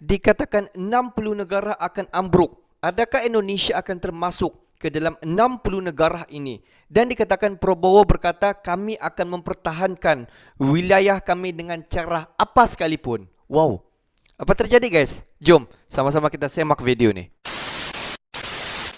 Dikatakan 60 negara akan ambruk. Adakah Indonesia akan termasuk ke dalam 60 negara ini? Dan dikatakan Prabowo berkata kami akan mempertahankan wilayah kami dengan cara apa sekalipun. Wow. Apa terjadi guys? Jom sama-sama kita semak video ni.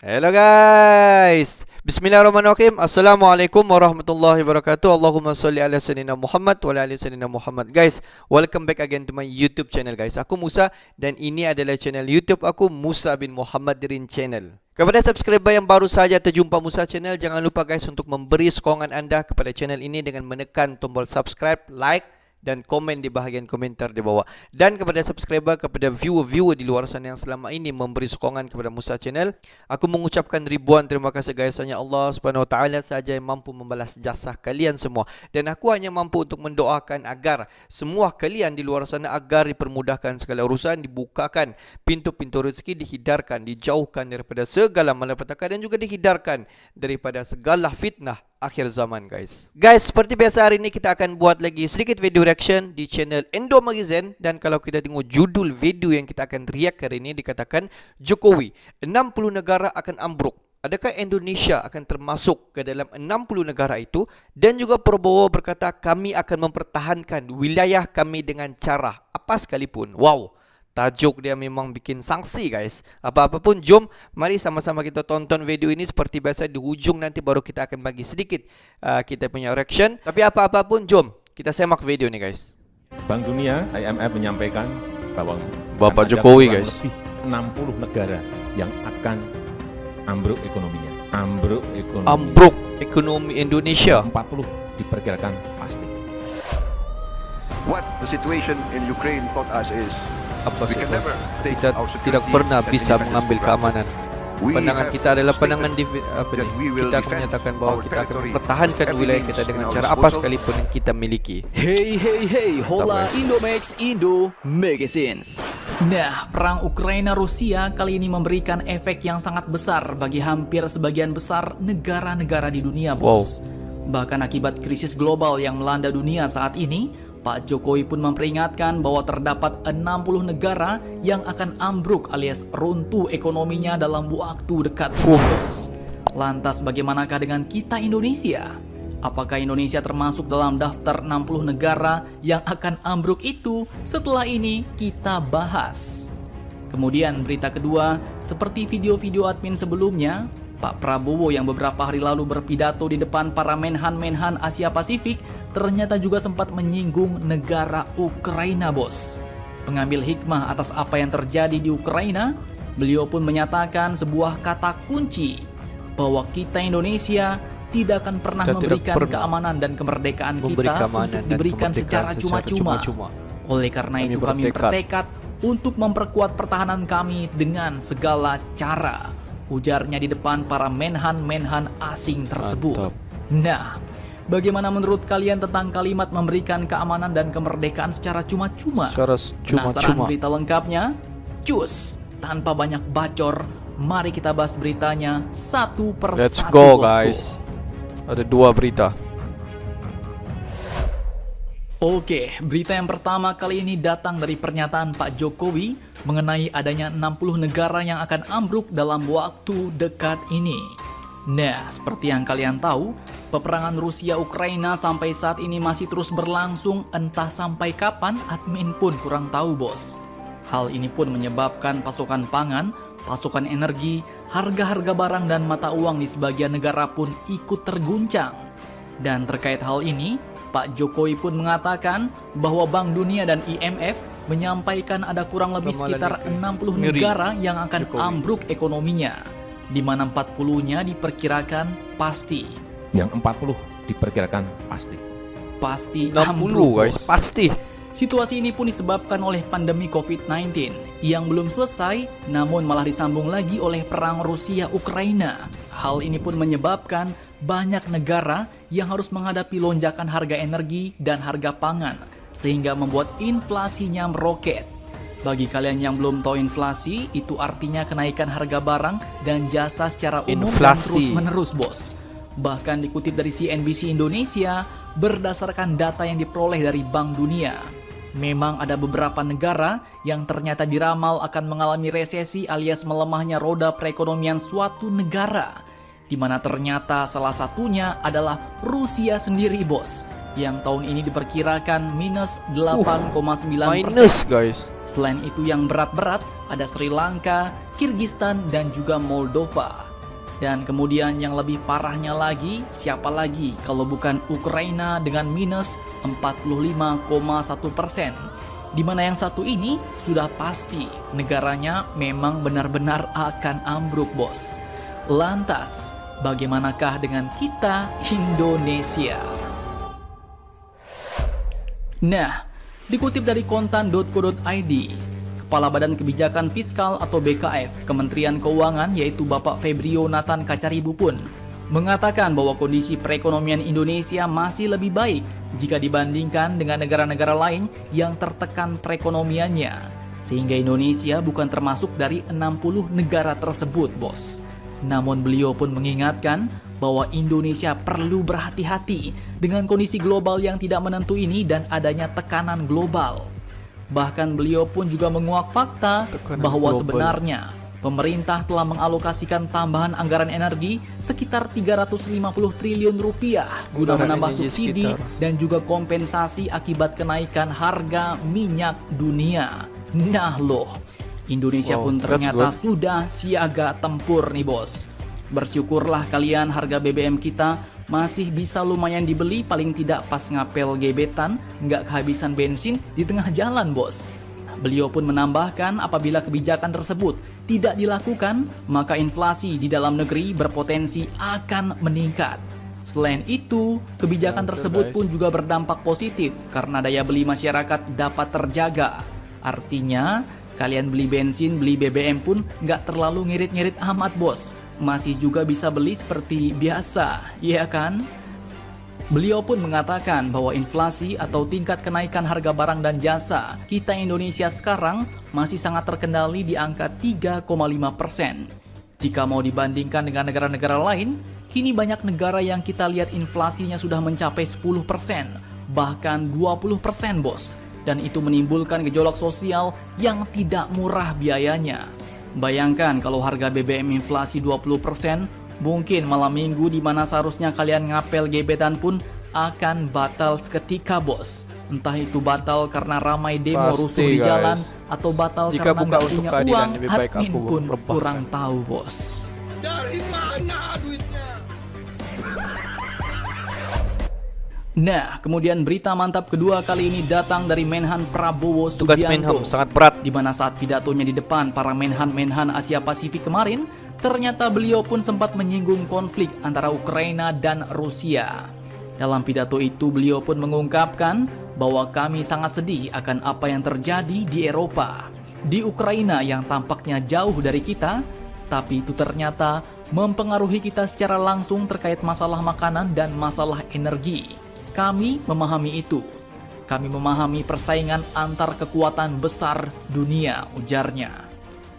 Hello guys. Bismillahirrahmanirrahim. Assalamualaikum warahmatullahi wabarakatuh. Allahumma salli ala sayyidina Muhammad wa ala ali sayyidina Muhammad. Guys, welcome back again to my YouTube channel guys. Aku Musa dan ini adalah channel YouTube aku, Musa bin Muhammad Dirin Channel. Kepada subscriber yang baru saja terjumpa Musa Channel, jangan lupa guys untuk memberi sokongan anda kepada channel ini dengan menekan tombol subscribe, like dan komen di bahagian komentar di bawah. Dan kepada subscriber, kepada viewer-viewer di luar sana yang selama ini memberi sokongan kepada Musa Channel, aku mengucapkan ribuan terima kasih guys. Hanya Allah Subhanahu Wa Taala saja yang mampu membalas jasa kalian semua. Dan aku hanya mampu untuk mendoakan agar semua kalian di luar sana agar dipermudahkan segala urusan, dibukakan pintu-pintu rezeki, dihindarkan, dijauhkan daripada segala malapetaka dan juga dihindarkan daripada segala fitnah akhir zaman guys. Guys, seperti biasa hari ini kita akan buat lagi sedikit video reaction di channel Endo Magazine. Dan kalau kita tengok judul video yang kita akan react hari ini, dikatakan Jokowi 60 negara akan ambruk. Adakah Indonesia akan termasuk ke dalam 60 negara itu? Dan juga Prabowo berkata kami akan mempertahankan wilayah kami dengan cara apa sekalipun. Wow. Tajuk dia memang bikin sangsi guys. Apa-apa pun jom mari sama-sama kita tonton video ini. Seperti biasa di hujung nanti baru kita akan bagi sedikit kita punya reaction. Tapi apa-apa pun jom kita semak video ni guys. Bank Dunia IMF menyampaikan bahwa Bapak Jokowi guys, lebih 60 negara yang akan ambruk ekonominya. Ambruk ekonomi Indonesia. 40 diperkirakan pasti. What the situation in Ukraine taught us is Apa we can situasi? never take Kita our tidak security pernah and bisa independence mengambil for granted. keamanan. We Pandangan have kita adalah pandangan stated that we will kita akan defend menyatakan bahawa our kita akan territory mempertahankan with wilayah every kita means dengan in our cara apa disposal. sekalipun yang kita miliki. Hey, hola guys. Indomax Indo Magazines. Nah, perang Ukraina-Rusia kali ini memberikan efek yang sangat besar bagi hampir sebagian besar negara-negara di dunia, bos. Bahkan akibat krisis global yang melanda dunia saat ini, Pak Jokowi pun memperingatkan bahwa terdapat 60 negara yang akan ambruk alias runtuh ekonominya dalam waktu dekat ini, bos. Lantas bagaimanakah dengan kita Indonesia? Apakah Indonesia termasuk dalam daftar 60 negara yang akan ambruk itu? Setelah ini kita bahas. Kemudian berita kedua, seperti video-video admin sebelumnya, Pak Prabowo yang beberapa hari lalu berpidato di depan para menhan-menhan Asia Pasifik ternyata juga sempat menyinggung negara Ukraina, bos. Pengambil hikmah atas apa yang terjadi di Ukraina, beliau pun menyatakan sebuah kata kunci bahwa kita Indonesia tidak akan pernah Kita tidak memberikan pernah keamanan dan kemerdekaan memberi kita keamanan untuk dan diberikan kemerdekaan secara cuma-cuma. Oleh karena Kami itu kami bertekad bertekad untuk memperkuat pertahanan kami dengan segala cara, ujarnya di depan para menhan-menhan asing tersebut. Mantap. Nah, bagaimana menurut kalian tentang kalimat memberikan keamanan dan kemerdekaan secara cuma-cuma? Secara Penasaran cuma-cuma. berita lengkapnya? Cus, tanpa banyak bacor, mari kita bahas beritanya satu persatu. Let's go bosku. guys. Ada dua berita. Oke, berita yang pertama kali ini datang dari pernyataan Pak Jokowi mengenai adanya 60 negara yang akan ambruk dalam waktu dekat ini. Nah, seperti yang kalian tahu, peperangan Rusia-Ukraina sampai saat ini masih terus berlangsung, entah sampai kapan admin pun kurang tahu, bos. Hal ini pun menyebabkan pasokan pangan, pasokan energi, harga-harga barang dan mata uang di sebagian negara pun ikut terguncang. Dan terkait hal ini, Pak Jokowi pun mengatakan bahwa Bank Dunia dan IMF menyampaikan ada kurang lebih Ramalan sekitar itu 60 ngeri. negara yang akan Jokowi. ambruk ekonominya, di mana 40-nya diperkirakan pasti. Yang 40 diperkirakan pasti. Pasti 60 ambruk, guys, bos. pasti. Situasi ini pun disebabkan oleh pandemi COVID-19 yang belum selesai, namun malah disambung lagi oleh perang Rusia-Ukraina. Hal ini pun menyebabkan banyak negara yang harus menghadapi lonjakan harga energi dan harga pangan, sehingga membuat inflasinya meroket. Bagi kalian yang belum tahu inflasi, itu artinya kenaikan harga barang dan jasa secara umum dan Inflasi. terus-menerus, bos. Bahkan dikutip dari CNBC Indonesia, berdasarkan data yang diperoleh dari Bank Dunia, Memang ada beberapa negara yang ternyata diramal akan mengalami resesi alias melemahnya roda perekonomian suatu negara, di mana ternyata salah satunya adalah Rusia sendiri, bos, yang tahun ini diperkirakan minus 8,9%. Minus, guys. Selain itu yang berat-berat ada Sri Lanka, Kirgistan, dan juga Moldova. Dan kemudian yang lebih parahnya lagi, siapa lagi kalau bukan Ukraina dengan minus 45,1%. Di mana yang satu ini sudah pasti negaranya memang benar-benar akan ambruk, bos. Lantas, bagaimanakah dengan kita Indonesia? Nah, dikutip dari kontan.co.id, Kepala Badan Kebijakan Fiskal atau BKF Kementerian Keuangan yaitu Bapak Febrio Nathan Kacaribu pun mengatakan bahwa kondisi perekonomian Indonesia masih lebih baik jika dibandingkan dengan negara-negara lain yang tertekan perekonomiannya, sehingga Indonesia bukan termasuk dari 60 negara tersebut, bos. Namun beliau pun mengingatkan bahwa Indonesia perlu berhati-hati dengan kondisi global yang tidak menentu ini dan adanya tekanan global. Bahkan beliau pun juga menguak fakta bahwa sebenarnya pemerintah telah mengalokasikan tambahan anggaran energi sekitar 350 triliun rupiah guna menambah subsidi dan juga kompensasi akibat kenaikan harga minyak dunia. Nah loh, Indonesia pun ternyata sudah siaga tempur nih, bos. Bersyukurlah kalian harga BBM kita masih bisa lumayan dibeli, paling tidak pas ngapel gebetan, nggak kehabisan bensin di tengah jalan, bos. Beliau pun menambahkan apabila kebijakan tersebut tidak dilakukan, maka inflasi di dalam negeri berpotensi akan meningkat. Selain itu, kebijakan tersebut pun juga berdampak positif karena daya beli masyarakat dapat terjaga. Artinya, kalian beli bensin, beli BBM pun nggak terlalu ngirit-ngirit amat, bos. Masih juga bisa beli seperti biasa, ya kan? Beliau pun mengatakan bahwa inflasi atau tingkat kenaikan harga barang dan jasa kita Indonesia sekarang masih sangat terkendali di angka 3,5%. Jika mau dibandingkan dengan negara-negara lain, kini banyak negara yang kita lihat inflasinya sudah mencapai 10%, bahkan 20%, bos. Dan itu menimbulkan gejolak sosial yang tidak murah biayanya. Bayangkan kalau harga BBM inflasi 20%, mungkin malam minggu di mana seharusnya kalian ngapel gebetan pun akan batal seketika, bos. Entah itu batal karena ramai demo rusuh di jalan atau batal jika karena nggak punya uang, lebih baik admin aku pun rebahkan. kurang tahu, bos. Dari mana duitnya? Nah, kemudian berita mantap kedua kali ini datang dari Menhan Prabowo Tugas Subianto. Menhan sangat berat. Di mana saat pidatonya di depan para Menhan Asia Pasifik kemarin, ternyata beliau pun sempat menyinggung konflik antara Ukraina dan Rusia. Dalam pidato itu beliau pun mengungkapkan bahwa kami sangat sedih akan apa yang terjadi di Eropa, di Ukraina yang tampaknya jauh dari kita, tapi itu ternyata mempengaruhi kita secara langsung terkait masalah makanan dan masalah energi. Kami memahami itu. Kami memahami persaingan antar kekuatan besar dunia, ujarnya.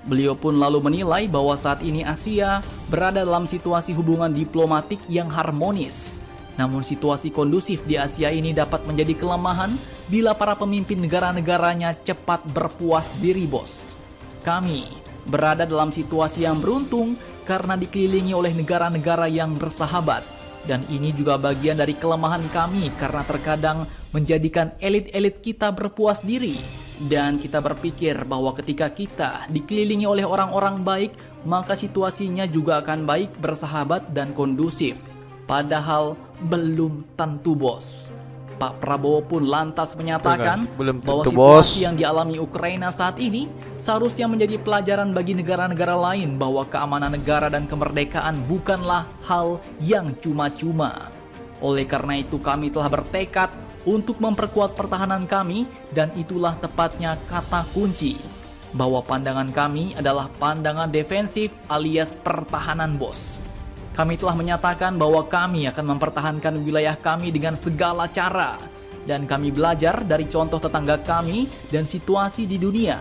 Beliau pun lalu menilai bahwa saat ini Asia berada dalam situasi hubungan diplomatik yang harmonis. Namun situasi kondusif di Asia ini dapat menjadi kelemahan bila para pemimpin negara-negaranya cepat berpuas diri, bos. Kami berada dalam situasi yang beruntung karena dikelilingi oleh negara-negara yang bersahabat. Dan ini juga bagian dari kelemahan kami karena terkadang menjadikan elit-elit kita berpuas diri. Dan kita berpikir bahwa ketika kita dikelilingi oleh orang-orang baik, maka situasinya juga akan baik, bersahabat, dan kondusif. Padahal belum tentu, bos. Pak Prabowo pun lantas menyatakan bahwa situasi yang dialami Ukraina saat ini seharusnya menjadi pelajaran bagi negara-negara lain bahwa keamanan negara dan kemerdekaan bukanlah hal yang cuma-cuma. Oleh karena itu kami telah bertekad untuk memperkuat pertahanan kami dan itulah tepatnya kata kunci. Bahwa pandangan kami adalah pandangan defensif alias pertahanan, bos. Kami telah menyatakan bahwa kami akan mempertahankan wilayah kami dengan segala cara. Dan kami belajar dari contoh tetangga kami dan situasi di dunia.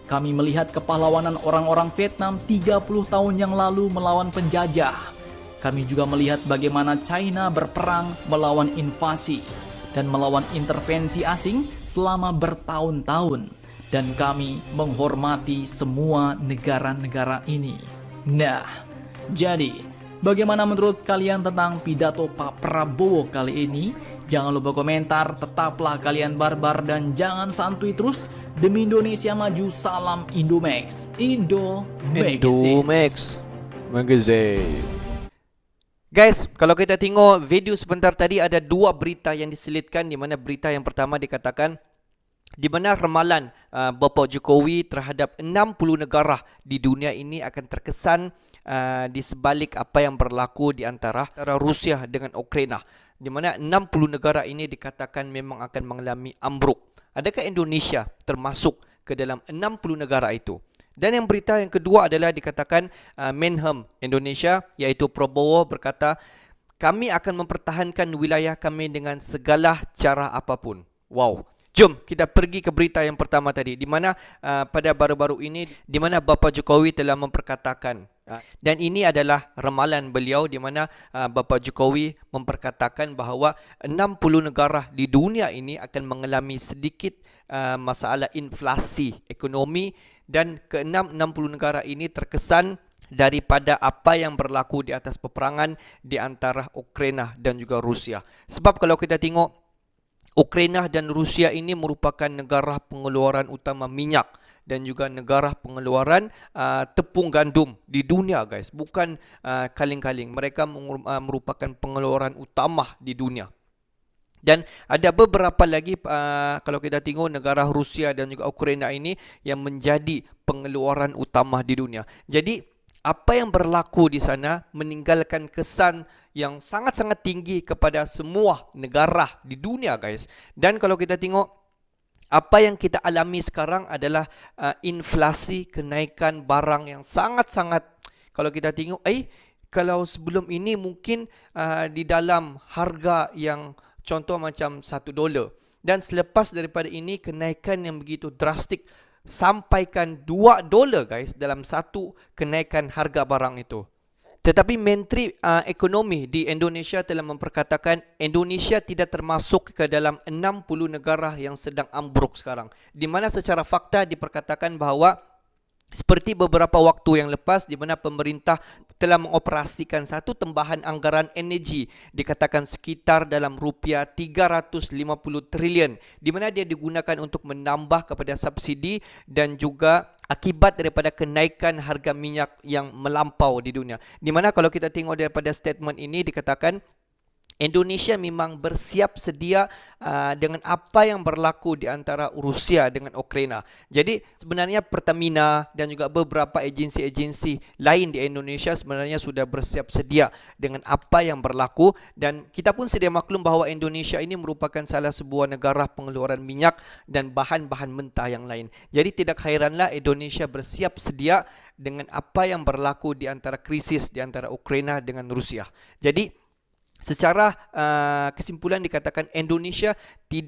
Kami melihat kepahlawanan orang-orang Vietnam 30 tahun yang lalu melawan penjajah. Kami juga melihat bagaimana China berperang melawan invasi dan melawan intervensi asing selama bertahun-tahun dan kami menghormati semua negara-negara ini. Nah, jadi bagaimana menurut kalian tentang pidato Pak Prabowo kali ini? Jangan lupa komentar, tetaplah kalian barbar dan jangan santuy terus. Demi Indonesia maju, salam Indomax. Indomax Magazine. Guys, kalau kita tengok video sebentar tadi ada dua berita yang diselitkan, di mana berita yang pertama dikatakan di mana ramalan Bapak Jokowi terhadap 60 negara di dunia ini akan terkesan di sebalik apa yang berlaku di antara Rusia dengan Ukraina, di mana 60 negara ini dikatakan memang akan mengalami ambruk. Adakah Indonesia termasuk ke dalam 60 negara itu? Dan yang berita yang kedua adalah dikatakan Menhan Indonesia iaitu Prabowo berkata, kami akan mempertahankan wilayah kami dengan segala cara apapun. Wow. Jom kita pergi ke berita yang pertama tadi, di mana pada baru-baru ini di mana Bapak Jokowi telah memperkatakan, dan ini adalah ramalan beliau, di mana Bapak Jokowi memperkatakan bahawa 60 negara di dunia ini akan mengalami sedikit masalah inflasi ekonomi, dan ke-60 negara ini terkesan daripada apa yang berlaku di atas peperangan di antara Ukraina dan juga Rusia. Sebab kalau kita tengok, Ukraina dan Rusia ini merupakan negara pengeluaran utama minyak dan juga negara pengeluaran tepung gandum di dunia, guys. Bukan kaling-kaling. Mereka merupakan pengeluaran utama di dunia. Dan ada beberapa lagi kalau kita tengok negara Rusia dan juga Ukraina ini yang menjadi pengeluaran utama di dunia. Jadi apa yang berlaku di sana meninggalkan kesan yang sangat-sangat tinggi kepada semua negara di dunia, guys. Dan kalau kita tengok apa yang kita alami sekarang adalah inflasi, kenaikan barang yang sangat-sangat, kalau kita tengok kalau sebelum ini mungkin di dalam harga yang contoh macam $1, dan selepas daripada ini kenaikan yang begitu drastik sampaikan $2, guys, dalam satu kenaikan harga barang itu. Tetapi Menteri Ekonomi di Indonesia telah memperkatakan Indonesia tidak termasuk ke dalam 60 negara yang sedang ambruk sekarang, di mana secara fakta diperkatakan bahawa seperti beberapa waktu yang lepas, di mana pemerintah telah mengoperasikan satu tambahan anggaran energi dikatakan sekitar dalam rupiah 350 trilion, di mana dia digunakan untuk menambah kepada subsidi dan juga akibat daripada kenaikan harga minyak yang melampau di dunia. Di mana kalau kita tengok daripada statement ini dikatakan Indonesia memang bersiap sedia dengan apa yang berlaku di antara Rusia dengan Ukraina. Jadi sebenarnya Pertamina dan juga beberapa agensi-agensi lain di Indonesia sebenarnya sudah bersiap sedia dengan apa yang berlaku, dan kita pun sedia maklum bahawa Indonesia ini merupakan salah sebuah negara pengeluaran minyak dan bahan-bahan mentah yang lain. Jadi tidak hairanlah Indonesia bersiap sedia dengan apa yang berlaku di antara krisis di antara Ukraina dengan Rusia. Jadi secara kesimpulan dikatakan Indonesia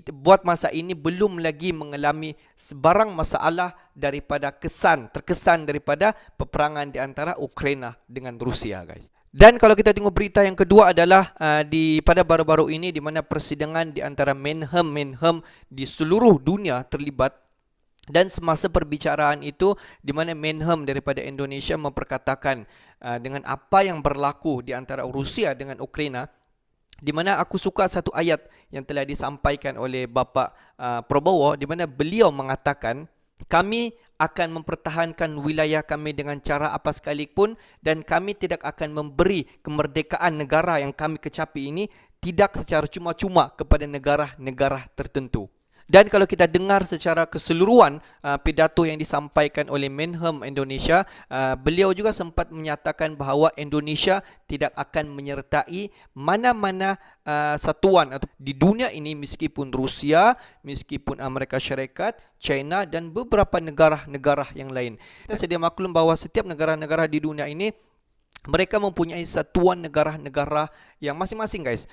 buat masa ini belum lagi mengalami sebarang masalah daripada terkesan daripada peperangan di antara Ukraina dengan Rusia, guys. Dan kalau kita tengok berita yang kedua adalah pada baru-baru ini di mana persidangan di antara Menhan di seluruh dunia terlibat. Dan semasa perbicaraan itu di mana Menhan daripada Indonesia memperkatakan dengan apa yang berlaku di antara Rusia dengan Ukraina, di mana aku suka satu ayat yang telah disampaikan oleh Bapak Prabowo, di mana beliau mengatakan kami akan mempertahankan wilayah kami dengan cara apa sekalipun, dan kami tidak akan memberi kemerdekaan negara yang kami kecapi ini tidak secara cuma-cuma kepada negara-negara tertentu. Dan kalau kita dengar secara keseluruhan pidato yang disampaikan oleh Menhan Indonesia, beliau juga sempat menyatakan bahawa Indonesia tidak akan menyertai mana-mana satuan atau di dunia ini, meskipun Rusia, meskipun Amerika Syarikat, China dan beberapa negara-negara yang lain. Kita sedia maklum bahawa setiap negara-negara di dunia ini mereka mempunyai satuan negara-negara yang masing-masing, guys.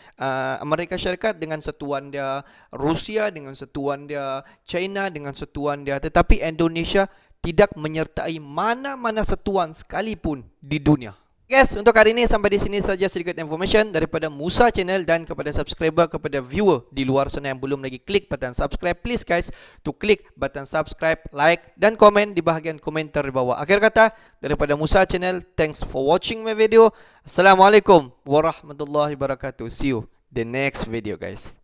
Amerika Syarikat dengan satuan dia, Rusia dengan satuan dia, China dengan satuan dia. Tetapi Indonesia tidak menyertai mana-mana satuan sekalipun di dunia. Guys, untuk hari ini sampai di sini saja sedikit information daripada Musa Channel, dan kepada subscriber, kepada viewer di luar sana yang belum lagi klik button subscribe, please guys to klik button subscribe, like dan komen di bahagian komentar di bawah. Akhir kata, daripada Musa Channel, thanks for watching my video. Assalamualaikum warahmatullahi wabarakatuh. See you the next video guys.